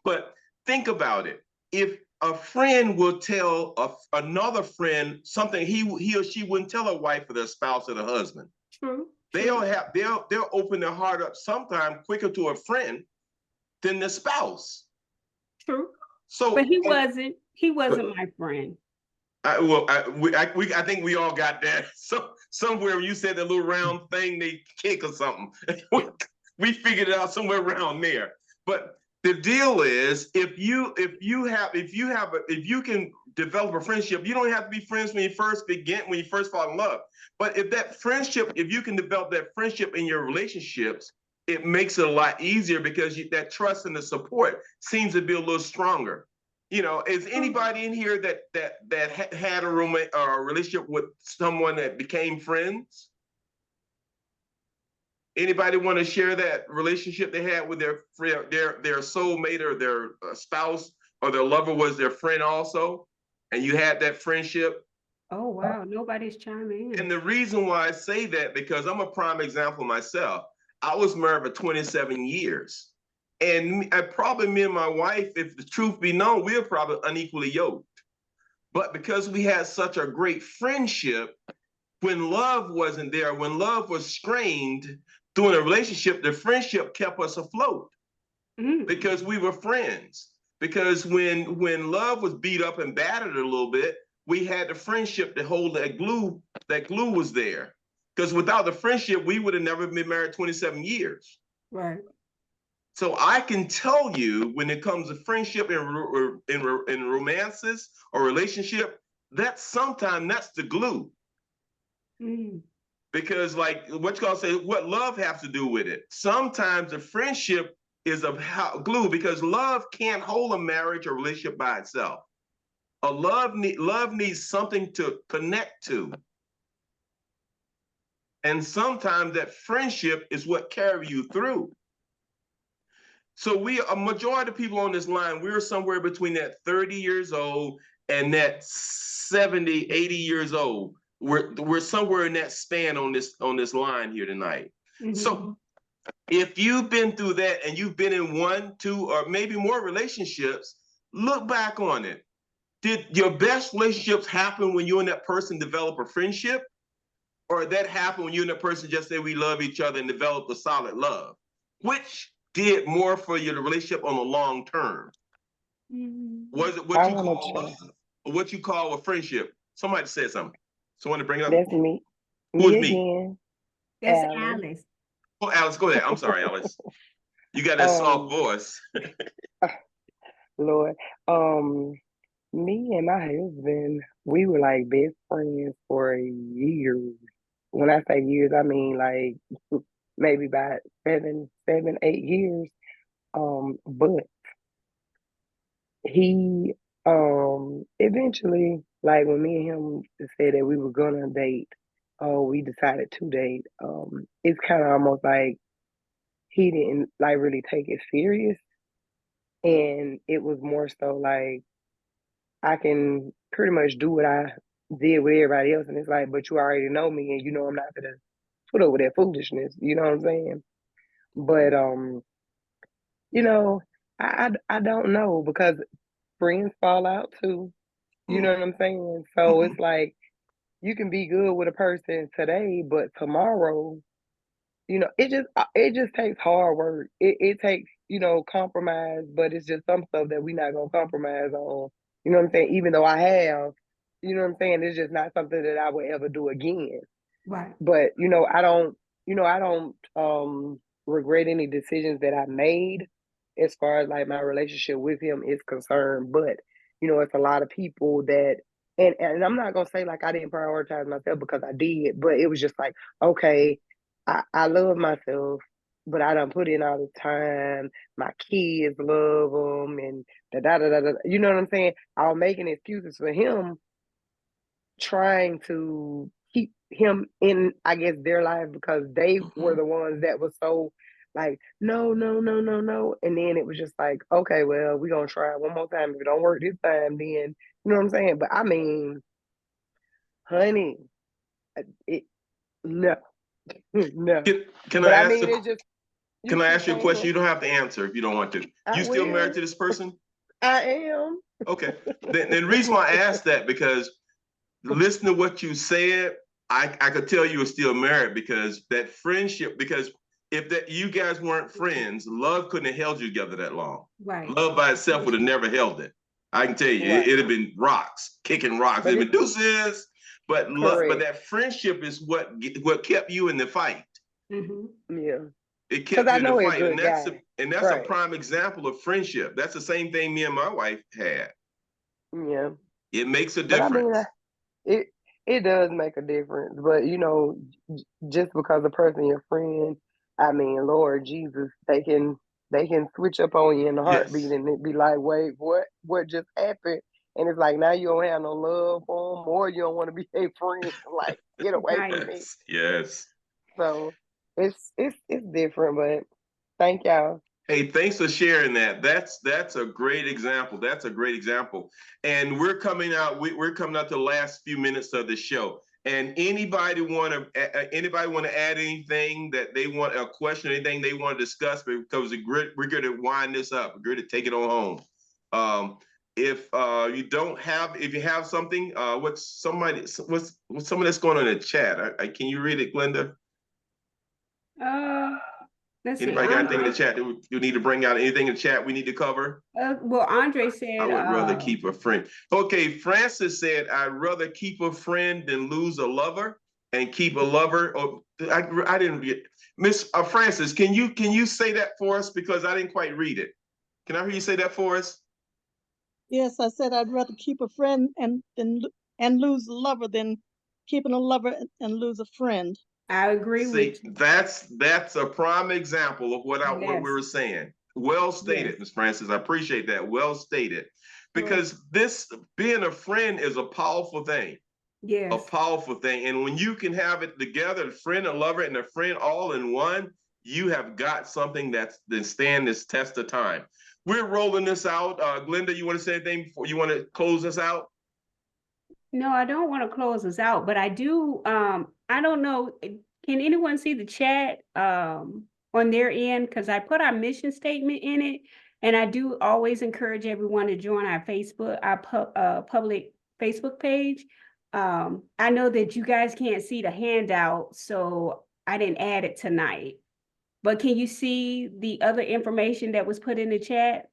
But think about it. If a friend will tell another friend something he or she wouldn't tell a wife or their spouse or their husband. True. They'll open their heart up sometime quicker to a friend than the spouse. True. So, but he wasn't my friend. I think we all got that. So somewhere you said that little round thing they kick or something. We figured it out somewhere around there. But the deal is, if you can develop a friendship, you don't have to be friends when you first fall in love. But if you can develop that friendship in your relationships, it makes it a lot easier because that trust and the support seems to be a little stronger. Is anybody in here that had a roommate or a relationship with someone that became friends? Anybody want to share that relationship they had with their soulmate or their spouse or their lover was their friend also, and you had that friendship? Oh wow, nobody's chiming in. And the reason why I say that, because I'm a prime example myself. I was married for 27 years. And probably me and my wife, if the truth be known, we're probably unequally yoked. But because we had such a great friendship, when love wasn't there, when love was strained during a relationship, the friendship kept us afloat because we were friends. Because when love was beat up and battered a little bit, we had the friendship to hold that glue. That glue was there. Because without the friendship, we would have never been married 27 years. Right. So I can tell you, when it comes to friendship in romances or relationship, that's the glue. Because like what you say, what love has to do with it? Sometimes the friendship is a glue because love can't hold a marriage or relationship by itself. Love needs something to connect to. And sometimes that friendship is what carries you through. So a majority of people on this line, we're somewhere between that 30 years old and that 70, 80 years old. We're somewhere in that span on this line here tonight. So if you've been through that and you've been in 1, 2, or maybe more relationships, look back on it. Did your best relationships happen when you and that person develop a friendship? Or did that happen when you and that person just say we love each other and developed a solid love? Which did more for your relationship on the long term? Was it what you call love or what you call a friendship? Somebody said something. Someone to bring it up. That's me. Who's me me? Again. That's Alice. Oh, Alice, go ahead. I'm sorry, Alice. You got that soft voice. Lord. Me and my husband, we were like best friends for years. When I say years, I mean like maybe about 7, 8 years. But he eventually, like when me and him said that we were gonna date, we decided to date. It's kind of almost like he didn't like really take it serious, and it was more so like I can pretty much do what I did with everybody else, and it's like, but you already know me, and you know I'm not gonna put up with that foolishness. You know what I'm saying? But you know, I don't know, because friends fall out too. You know what I'm saying? So it's like you can be good with a person today, but tomorrow, it just takes hard work. It takes, compromise, but it's just some stuff that we're not gonna compromise on. You know what I'm saying? Even though I have, you know what I'm saying, it's just not something that I would ever do again. Right. But I don't regret any decisions that I made. as far as like my relationship with him is concerned. But you know, it's a lot of people that, and I'm not gonna say like I didn't prioritize myself, because I did, but it was just like, okay, I love myself, but I done put in all the time. My kids love them, and da. You know what I'm saying? I was making excuses for him, trying to keep him in, I guess, their life, because they were the ones that was so like, no. And then it was just like, okay, well, we're gonna try it one more time. If it don't work this time, then you know what I'm saying? But I mean, honey, it no, no. Can But I I ask mean, it's just can I ask you a question? saying, You don't have to answer if you don't want to. I You still married will. to this person? I am. Okay. The reason why I asked that, because listen to what you said, I could tell you were still married, because that friendship, because if that you guys weren't friends, love couldn't have held you together that long. Right. Love by itself would have never held it. I can tell you, Right. it'd have been rocks, kicking rocks. But It'd been deuces. But correct. that friendship is what kept you in the fight. Mm-hmm. Yeah. It kept I you in the know he's a fight, good guy. and that's a Right. prime example of friendship. That's the same thing me and my wife had. Yeah. It makes a But I mean, difference. it does make a difference. But you know, just because a person your friend, I mean, Lord Jesus, they can switch up on you in a heartbeat, Yes. and it be like, wait, what just happened? And it's like, now you don't have no love for them, or you don't want to be a friend. Like, get away Right. from me. Yes. So it's different. But thank y'all. Hey, thanks for sharing that. That's a great example. That's a great example. And we're coming out. We're coming out to the last few minutes of the show. And anybody want to add anything that they want, a question, anything they want to discuss? Because we're going to wind this up. We're going to take it on home. If you have something, what's somebody that's going on in the chat? Can you read it, Glenda? Let's see. Anybody got anything in the chat that you need to bring out? Anything in the chat we need to cover? Well, Andre said, I would rather keep a friend. Okay, Francis said, I'd rather keep a friend than lose a lover, and keep a lover. Oh, I didn't get Miss Francis. Can you say that for us, because I didn't quite read it? Can I hear you say that for us? Yes, I said I'd rather keep a friend and lose a lover than keeping a lover and lose a friend. I agree with you. That's a prime example of what we were saying. Well stated, Ms. Francis. I appreciate that. Well stated. Because this being a friend is a powerful thing. Yes. A powerful thing. And when you can have it together, a friend, a lover, and a friend all in one, you have got something that's stand this test of time. We're rolling this out. Glenda, you want to say anything before you want to close us out? No, I don't want to close us out, but I do. I don't know. Can anyone see the chat on their end? Because I put our mission statement in it, and I do always encourage everyone to join our public Facebook page. I know that you guys can't see the handout, so I didn't add it tonight. But can you see the other information that was put in the chat?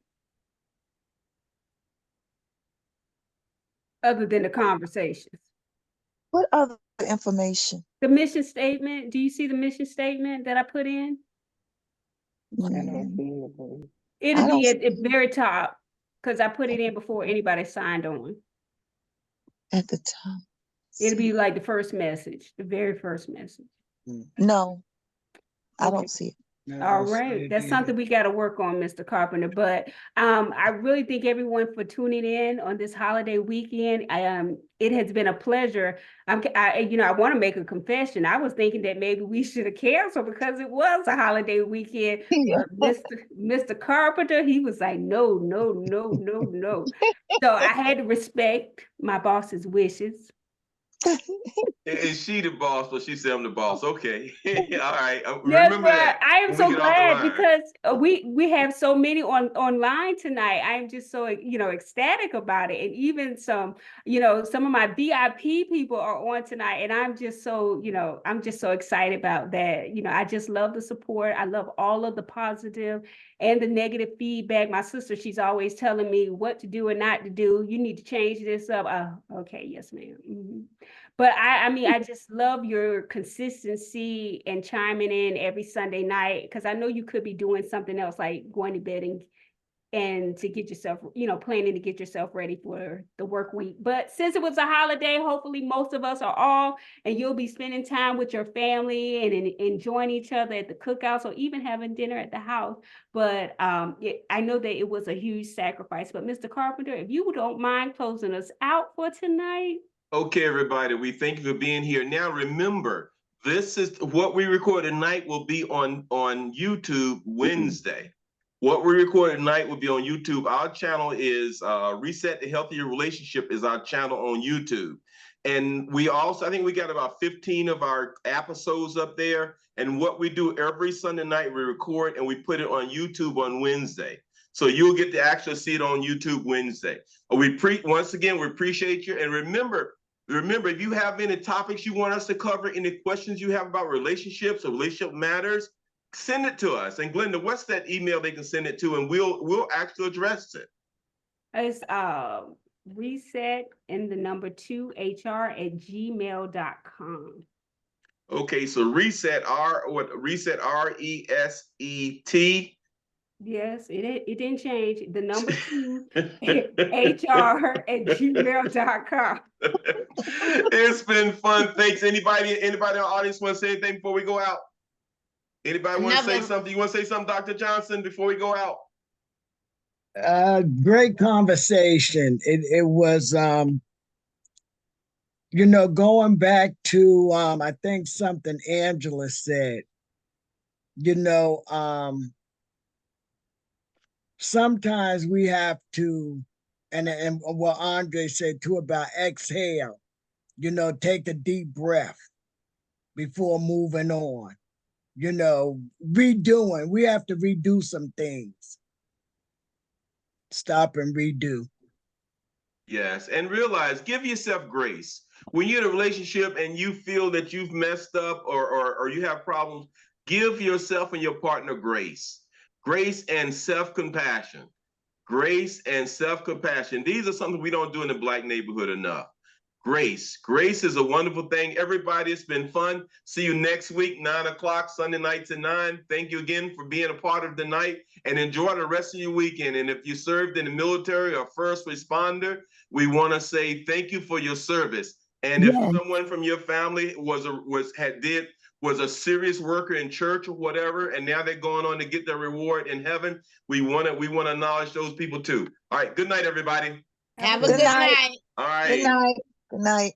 Other than the conversations. What other information? The mission statement. Do you see the mission statement that I put in? It'll be at the very top, because I put it in before anybody signed on. At the top. It'll be like the first message, the very first message. No, I don't see it. All right, that's something we got to work on, Mr. Carpenter. But I really thank everyone for tuning in on this holiday weekend. It has been a pleasure. I want to make a confession. I was thinking that maybe we should have canceled because it was a holiday weekend. But Mr. Carpenter, he was like, no. So I had to respect my boss's wishes. Is she the boss, or she said I'm the boss? Okay. All right. Remember that. I am so glad, because we have so many online tonight. I am just so ecstatic about it. And even some of my VIP people are on tonight, and I'm just so excited about that. I just love the support. I love all of the positive. and the negative feedback. My sister, she's always telling me what to do and not to do. You need to change this up. Okay, yes, ma'am. But I mean, I just love your consistency and chiming in every Sunday night, because I know you could be doing something else, like going to bed and to get yourself, planning to get yourself ready for the work week. But since it was a holiday, hopefully most of us are off, and you'll be spending time with your family and enjoying each other at the cookouts, or even having dinner at the house. But I know that it was a huge sacrifice. But Mr. Carpenter, if you don't mind closing us out for tonight. Okay, everybody, we thank you for being here. Now, remember, this is what we record tonight will be on YouTube Wednesday. What we record tonight will be on YouTube. Our channel is Reset the Healthier Relationship is our channel on YouTube. And we also, I think we got about 15 of our episodes up there. And what we do every Sunday night, we record and we put it on YouTube on Wednesday. So you'll get to actually see it on YouTube Wednesday. Once again, we appreciate you. And remember, if you have any topics you want us to cover, any questions you have about relationships or relationship matters, send it to us. And Glenda, what's that email they can send it to? And we'll actually address it. It's reset and the number 2hr@gmail.com. Okay, so reset reset RESET. Yes, it didn't change. The number 2hr@gmail.com. It's been fun. Thanks. Anybody in the audience want to say anything before we go out? Anybody want to say something? You want to say something, Dr. Johnson, before we go out? Great conversation. It was, going back to, I think something Angela said, sometimes we have to, and what Andre said too about exhale, take a deep breath before moving on. We have to redo some things. Stop and redo. Yes, and realize, give yourself grace. When you're in a relationship and you feel that you've messed up or you have problems, give yourself and your partner grace. Grace and self-compassion. Grace and self-compassion. These are something we don't do in the Black neighborhood enough. Grace. Grace is a wonderful thing. Everybody, it's been fun. See you next week, 9 o'clock, Sunday nights at 9. Thank you again for being a part of the night, and enjoy the rest of your weekend. And if you served in the military or first responder, we want to say thank you for your service. And if someone from your family was a serious worker in church or whatever, and now they're going on to get their reward in heaven, we want to acknowledge those people too. All right. Good night, everybody. Have a good night. All right. Good night. Good night.